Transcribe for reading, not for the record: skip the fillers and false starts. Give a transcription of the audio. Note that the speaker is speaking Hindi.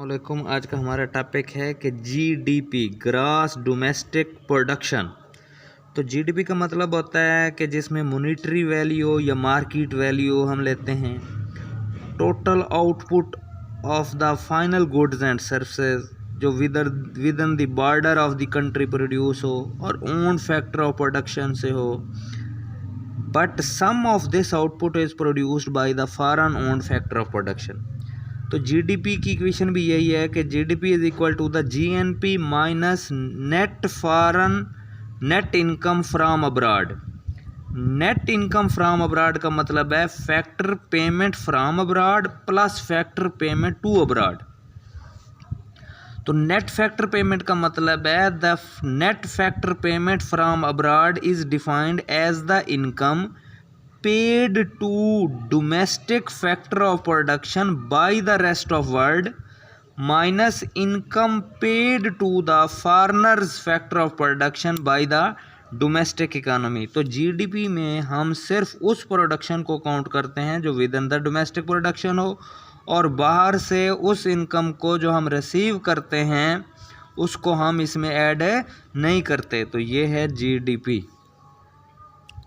अस्सलामुअलैकुम। आज का हमारा टॉपिक है कि जीडीपी ग्रॉस डोमेस्टिक प्रोडक्शन। तो जीडीपी का मतलब होता है कि जिसमें मॉनेटरी वैल्यू या मार्केट वैल्यू हम लेते हैं, total output of the final goods and services जो within the border of the country produce हो और ओन फैक्टर ऑफ प्रोडक्शन से हो, but some of this output is produced by the foreign own factor of production. तो जीडीपी की इक्वेशन भी यही है कि GDP is equal to the GNP minus net income from abroad. Net income from abroad का मतलब है factor payment from abroad plus factor payment to abroad. तो नेट फैक्टर पेमेंट का मतलब है the net factor payment from abroad is defined as the income paid to domestic factor of production by the rest of world minus income paid to the foreigners factor of production by the domestic economy। तो जीडीपी में हम सिर्फ उस प्रोडक्शन को काउंट करते हैं जो within the domestic production हो, और बाहर से उस इनकम को जो हम रिसीव करते हैं उसको हम इसमें ऐड नहीं करते। तो ये है जीडीपी।